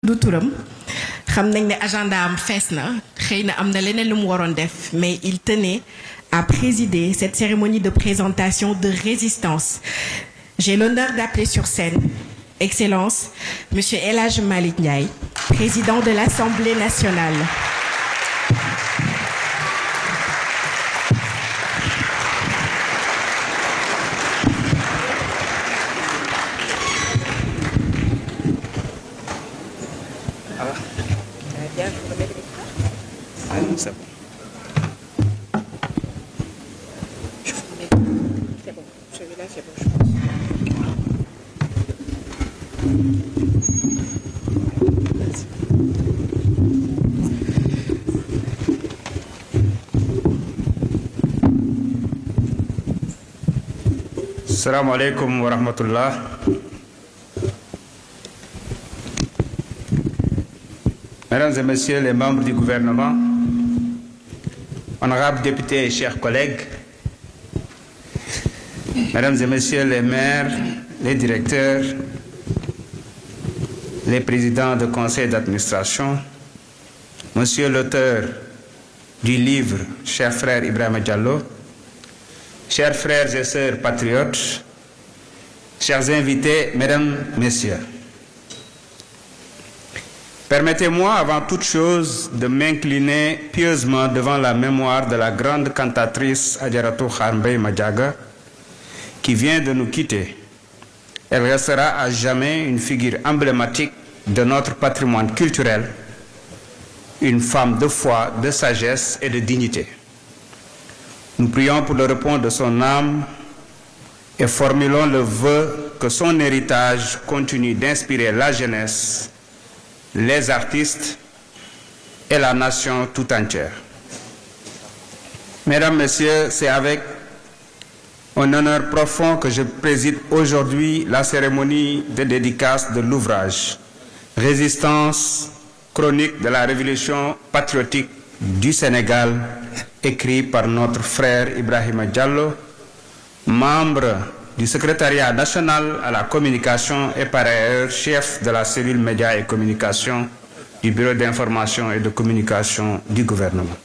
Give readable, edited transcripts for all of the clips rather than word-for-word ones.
du turam xam nañ ne agenda am fees na xëy na am na leneen lu mu waroon def mais il tenait à présider cette cérémonie de présentation de résistance. J'ai l'honneur d'appeler sur scène Excellence Monsieur El Hadj Malick Ndiaye, président de l'Assemblée nationale. Assalamu alaikum wa rahmatullah. Mesdames et messieurs les membres du gouvernement, honorables députés et chers collègues, mesdames et messieurs les maires, les directeurs, les présidents de conseil d'administration, monsieur l'auteur du livre, cher frère Ibrahima Diallo, chers frères et sœurs patriotes, chers invités, mesdames, messieurs, permettez-moi avant toute chose de m'incliner pieusement devant la mémoire de la grande cantatrice Adjaratou Kharmbey Madiaga qui vient de nous quitter. Elle restera à jamais une figure emblématique de notre patrimoine culturel, une femme de foi, de sagesse et de dignité. Nous prions pour le repos de son âme et formulons le vœu que son héritage continue d'inspirer la jeunesse, les artistes et la nation tout entière. Mesdames, Messieurs, c'est avec un honneur profond que je préside aujourd'hui la cérémonie de dédicace de l'ouvrage Résistance, chronique de la révolution patriotique du Sénégal, écrit par notre frère Ibrahima Diallo, membre du secrétariat national à la communication et par ailleurs chef de la cellule médias et communication du bureau d'information et de communication du gouvernement.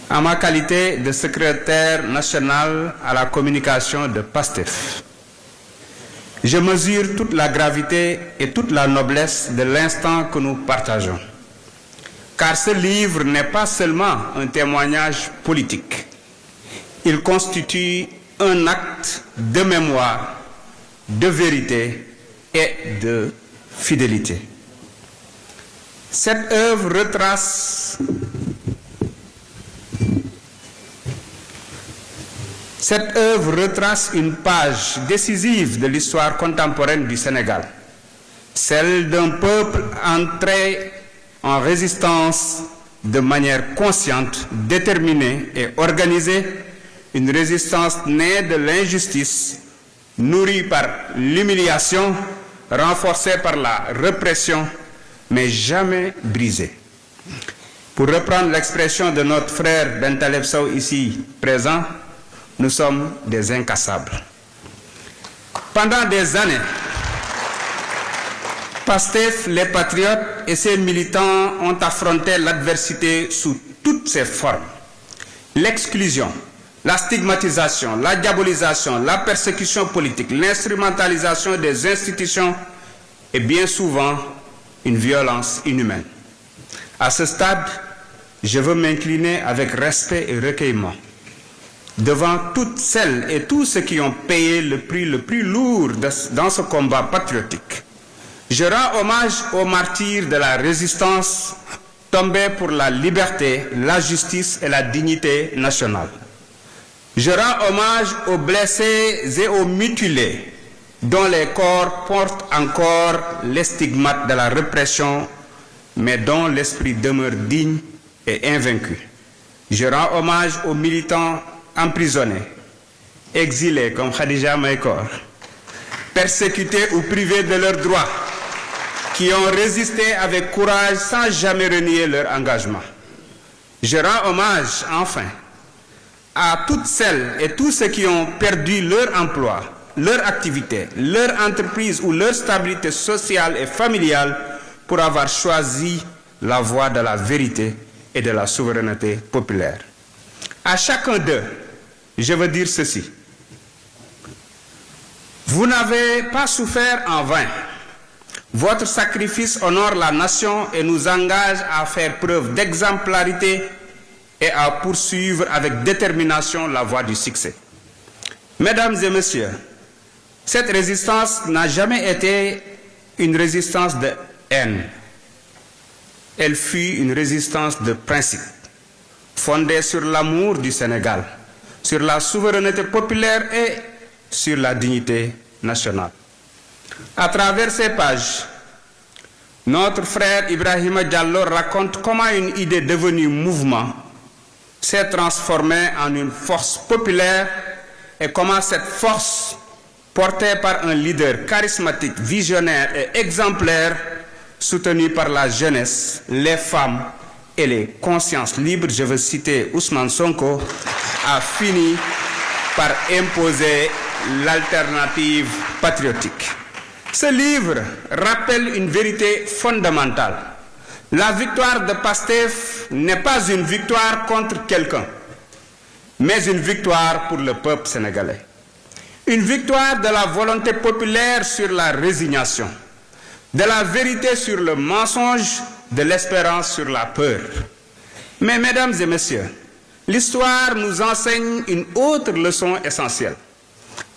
En ma qualité de secrétaire national à la communication de PASTEF, je mesure toute la gravité et toute la noblesse de l'instant que nous partageons. Car ce livre n'est pas seulement un témoignage politique. Il constitue un acte de mémoire, de vérité et de fidélité. Cette œuvre retrace une page décisive de l'histoire contemporaine du Sénégal, celle d'un peuple entré en résistance de manière consciente, déterminée et organisée, une résistance née de l'injustice, nourrie par l'humiliation, renforcée par la répression, mais jamais brisée. Pour reprendre l'expression de notre frère Ben Taleb Sow ici présent, nous sommes des incassables. Pendant des années, PASTEF, les patriotes et ses militants ont affronté l'adversité sous toutes ses formes. L'exclusion, la stigmatisation, la diabolisation, la persécution politique, l'instrumentalisation des institutions et bien souvent une violence inhumaine. À ce stade, je veux m'incliner avec respect et recueillement devant toutes celles et tous ceux qui ont payé le prix le plus lourd dans ce combat patriotique. Je rends hommage aux martyrs de la résistance tombés pour la liberté, la justice et la dignité nationale. Je rends hommage aux blessés et aux mutilés dont les corps portent encore les stigmates de la répression, mais dont l'esprit demeure digne et invaincu. Je rends hommage aux militants emprisonnés, exilés comme Khadija Mahécor, persécutés ou privés de leurs droits, qui ont résisté avec courage sans jamais renier leur engagement. Je rends hommage, enfin, à toutes celles et tous ceux qui ont perdu leur emploi, leur activité, leur entreprise ou leur stabilité sociale et familiale pour avoir choisi la voie de la vérité et de la souveraineté populaire. À chacun d'eux, je veux dire ceci. Vous n'avez pas souffert en vain. Votre sacrifice honore la nation et nous engage à faire preuve d'exemplarité et à poursuivre avec détermination la voie du succès. Mesdames et messieurs, cette résistance n'a jamais été une résistance de haine. Elle fut une résistance de principe, fondée sur l'amour du Sénégal, sur la souveraineté populaire et sur la dignité nationale. À travers ces pages, notre frère Ibrahima Diallo raconte comment une idée devenue mouvement s'est transformée en une force populaire et comment cette force, portée par un leader charismatique, visionnaire et exemplaire, soutenu par la jeunesse, les femmes et les consciences libres, je veux citer Ousmane Sonko, a fini par imposer l'alternative patriotique. Ce livre rappelle une vérité fondamentale. La victoire de Pastef n'est pas une victoire contre quelqu'un, mais une victoire pour le peuple sénégalais. Une victoire de la volonté populaire sur la résignation, de la vérité sur le mensonge, de l'espérance sur la peur. Mais mesdames et messieurs, l'histoire nous enseigne une autre leçon essentielle.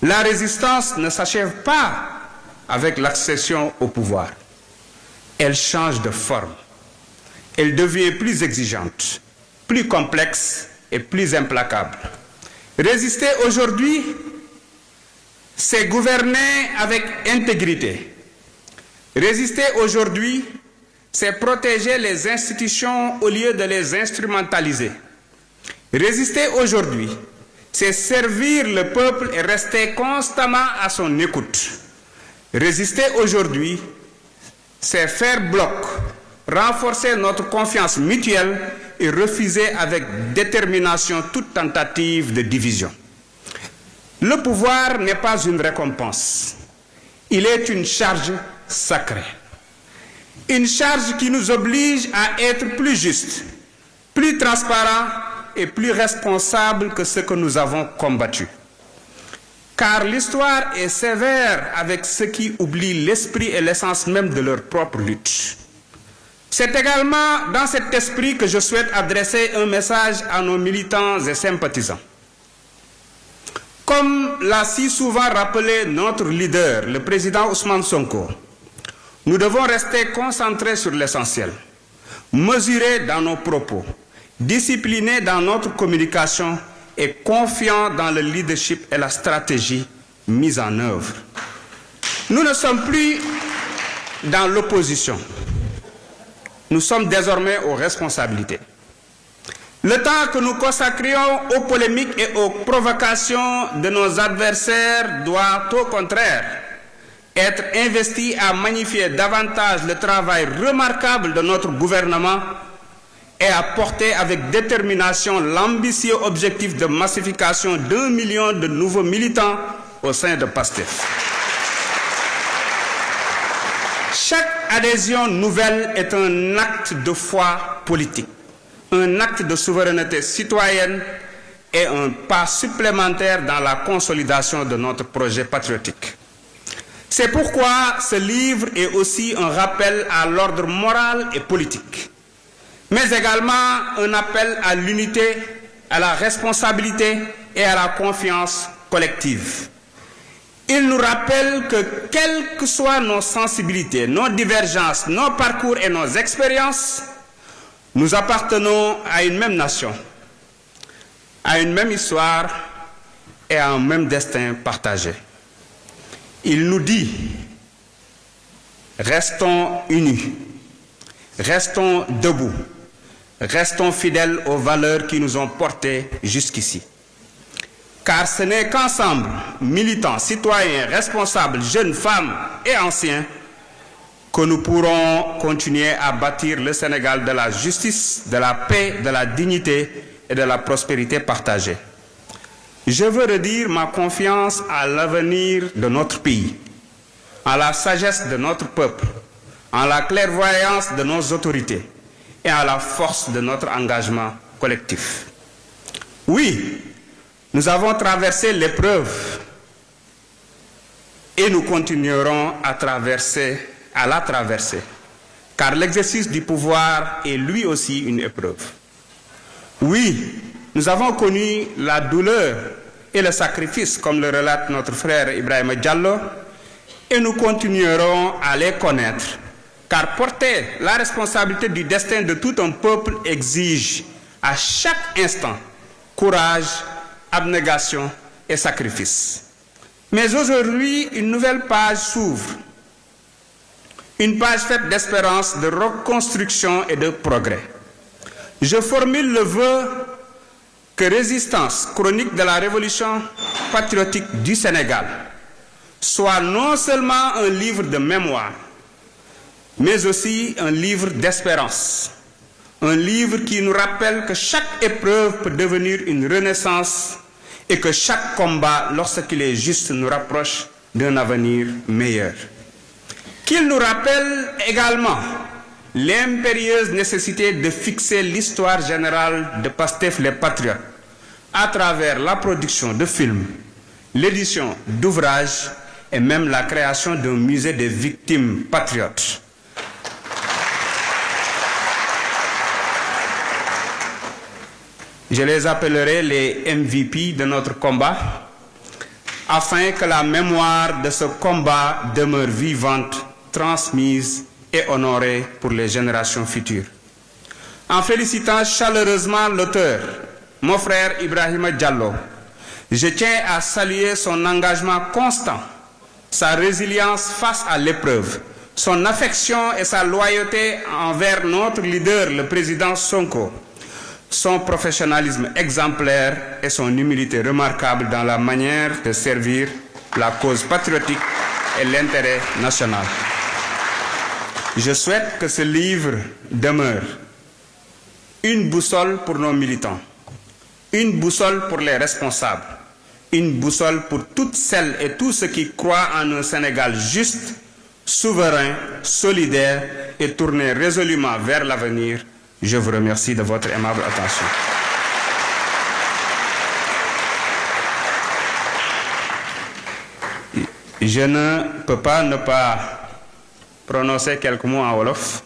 La résistance ne s'achève pas avec l'accession au pouvoir. Elle change de forme. Elle devient plus exigeante, plus complexe et plus implacable. Résister aujourd'hui, c'est gouverner avec intégrité. Résister aujourd'hui, c'est protéger les institutions au lieu de les instrumentaliser. Résister aujourd'hui, c'est servir le peuple et rester constamment à son écoute. Résister aujourd'hui, c'est faire bloc, renforcer notre confiance mutuelle et refuser avec détermination toute tentative de division. Le pouvoir n'est pas une récompense, il est une charge sacrée. Une charge qui nous oblige à être plus justes, plus transparents et plus responsables que ce que nous avons combattu. Car l'histoire est sévère avec ceux qui oublient l'esprit et l'essence même de leur propre lutte. C'est également dans cet esprit que je souhaite adresser un message à nos militants et sympathisants. Comme l'a si souvent rappelé notre leader, le président Ousmane Sonko, nous devons rester concentrés sur l'essentiel, mesurés dans nos propos, disciplinés dans notre communication et confiants dans le leadership et la stratégie mise en œuvre. Nous ne sommes plus dans l'opposition. Nous sommes désormais aux responsabilités. Le temps que nous consacrions aux polémiques et aux provocations de nos adversaires doit, au contraire, être investi à magnifier davantage le travail remarquable de notre gouvernement et à porter avec détermination l'ambitieux objectif de massification d'1 million de nouveaux militants au sein de Pastef. Chaque adhésion nouvelle est un acte de foi politique, un acte de souveraineté citoyenne et un pas supplémentaire dans la consolidation de notre projet patriotique. C'est pourquoi ce livre est aussi un rappel à l'ordre moral et politique, mais également un appel à l'unité, à la responsabilité et à la confiance collective. Il nous rappelle que quelles que soient nos sensibilités, nos divergences, nos parcours et nos expériences, nous appartenons à une même nation, à une même histoire et à un même destin partagé. Il nous dit, restons unis, restons debout, restons fidèles aux valeurs qui nous ont portés jusqu'ici. Car ce n'est qu'ensemble, militants, citoyens, responsables, jeunes, femmes et anciens, que nous pourrons continuer à bâtir le Sénégal de la justice, de la paix, de la dignité et de la prospérité partagée. Je veux redire ma confiance à l'avenir de notre pays, à la sagesse de notre peuple, en la clairvoyance de nos autorités et en la force de notre engagement collectif. Oui, nous avons traversé l'épreuve et nous continuerons à la traverser, car l'exercice du pouvoir est lui aussi une épreuve. Oui, nous avons connu la douleur et le sacrifice, comme le relate notre frère Ibrahima Diallo, et nous continuerons à les connaître, car porter la responsabilité du destin de tout un peuple exige à chaque instant courage, abnégation et sacrifice. Mais aujourd'hui, une nouvelle page s'ouvre, une page faite d'espérance, de reconstruction et de progrès. Je formule le vœu que Résistance, chronique de la révolution patriotique du Sénégal, soit non seulement un livre de mémoire, mais aussi un livre d'espérance. Un livre qui nous rappelle que chaque épreuve peut devenir une renaissance et que chaque combat, lorsqu'il est juste, nous rapproche d'un avenir meilleur. Qu'il nous rappelle également l'impérieuse nécessité de fixer l'histoire générale de Pastef les Patriotes à travers la production de films, l'édition d'ouvrages et même la création d'un musée des victimes patriotes. Je les appellerai les MVP de notre combat, afin que la mémoire de ce combat demeure vivante, transmise et honorée pour les générations futures. En félicitant chaleureusement l'auteur, mon frère Ibrahima Diallo, je tiens à saluer son engagement constant, sa résilience face à l'épreuve, son affection et sa loyauté envers notre leader, le président Sonko, son professionnalisme exemplaire et son humilité remarquable dans la manière de servir la cause patriotique et l'intérêt national. Je souhaite que ce livre demeure une boussole pour nos militants, une boussole pour les responsables, une boussole pour toutes celles et tous ceux qui croient en un Sénégal juste, souverain, solidaire et tourné résolument vers l'avenir. Je vous remercie de votre aimable attention. Je ne peux pas ne pas prononcer quelques mots en wolof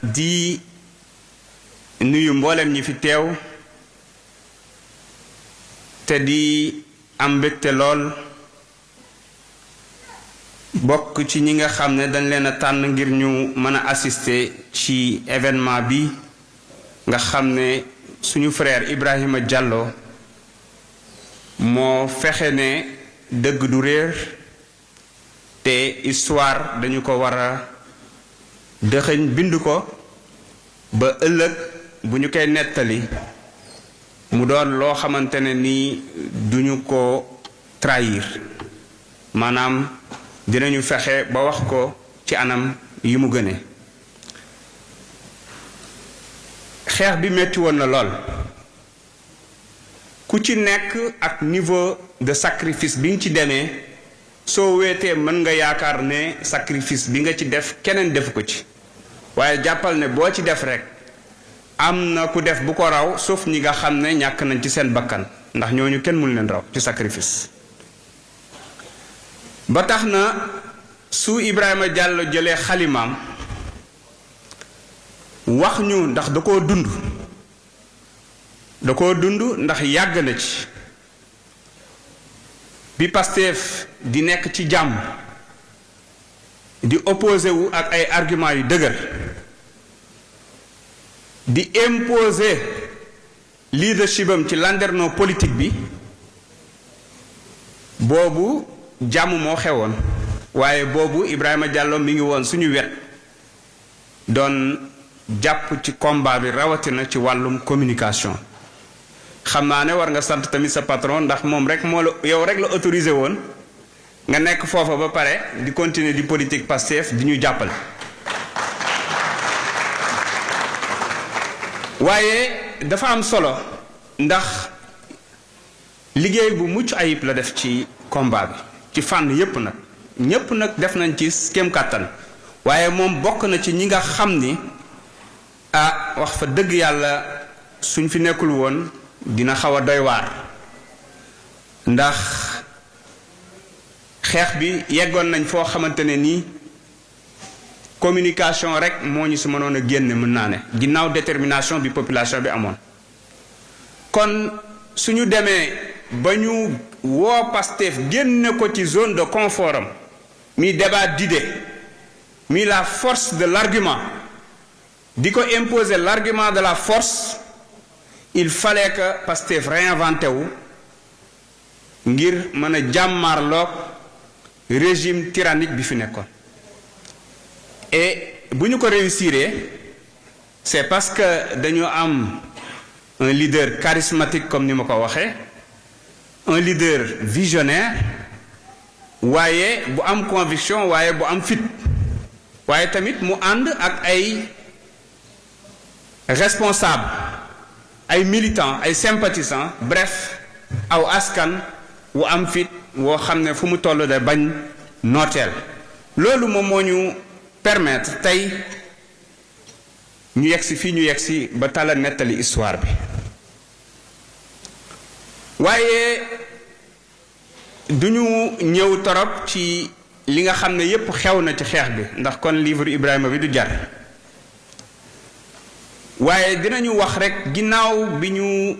di nuyu mboolem ñi fi teew te di am mbégte lool bokk ci ñi nga xam ne dañ leen a tànn ngir ñu mën a assister ci événement bi nga xam ne suñu frère Ibrahima Diallo moo fexe ne dëgg du réer te histoire dañu ko war a dëxëñ bind ko ba ëllëg bu ñu koy nettali mu doon loo xamante ne nii duñu ko trahir maanaam dinañu fexe ba wax ko ci anam yi mu gëne xeex bi metti woon na lool ku ci nekk ak niveau de sacrifice bi nga ci demee soo weetee mën nga yaakaar ne sacrifice bi nga ci def keneen defu ko ci waaye jàppal ne boo ci def rek am na ku def bu ko raw sauf ñi nga xam ne ñàkk nañ ci seen bakkan ndax ñooñu kenn mënu leen raw ci sacrifice ba tax na su Ibrahima Diallo jëlee xalimaam wax ñu ndax da koo dund ndax yàgg na ci bi Pastef di nekk ci jàmm di opposé wu ak ay arguments yu dëgër di imposer leadership am ci landerneau politique bi boobu jàmm moo xewoon waaye boobu Ibrahima Diallo mi ngi woon suñu wet doon jàpp ci combat bi rawatina ci wàllum communication xam naa ne war nga sant tamit sa patron ndax moom rek moo la yow rek la autorisé woon nga nekk foofa ba pare di continuer di politique Pastef di ñu jàppale waaye dafa am solo ndax liggéey bu mucc ayib la def ci combat bi ci fànn yépp nag ñépp nag def nañ ci kéem kàttan waaye moom bokk na ci ñi nga xam ni wax fa dëgg yàlla suñ fi nekkul woon dina xaw a doy waar ndax xeex bi yeggoon nañ foo xamante ne nii communication rek moo ñu si mënoon a génne mën naa ne ginnaaw détermination bi population bi amoon kon suñu demee ba ñu woo Pastef génne ko ci zone de confort am mi débat d'idées mi la force de l'argument di ko imposer l'argument de la force il fallait que Pastef réinventé wu ngir mën a jàmmarloog régime tyrannique bi fi nekkoon et bu ñu ko réussir c'est parce que dañu am un leader charismatique comme ni ma ko waxee un leader visionnaire waaye bu am conviction waaye bu am fit waaye tamit mu ànd ak ay responsables ay militants ay sympathisants bref aw askan wu am fit woo xam ne fu mu toll de bañ nooteel loolu moom moo ñu permettre tey ñu yegsi fii ñu yegsi ba tala nettali histoire bi waaye du ñu ñëw torop ci li nga xam ne yépp xew na ci xeex bi ndax kon livre Ibrahima bi du jar waaye dinañu wax rekk ginnaaw bi ñu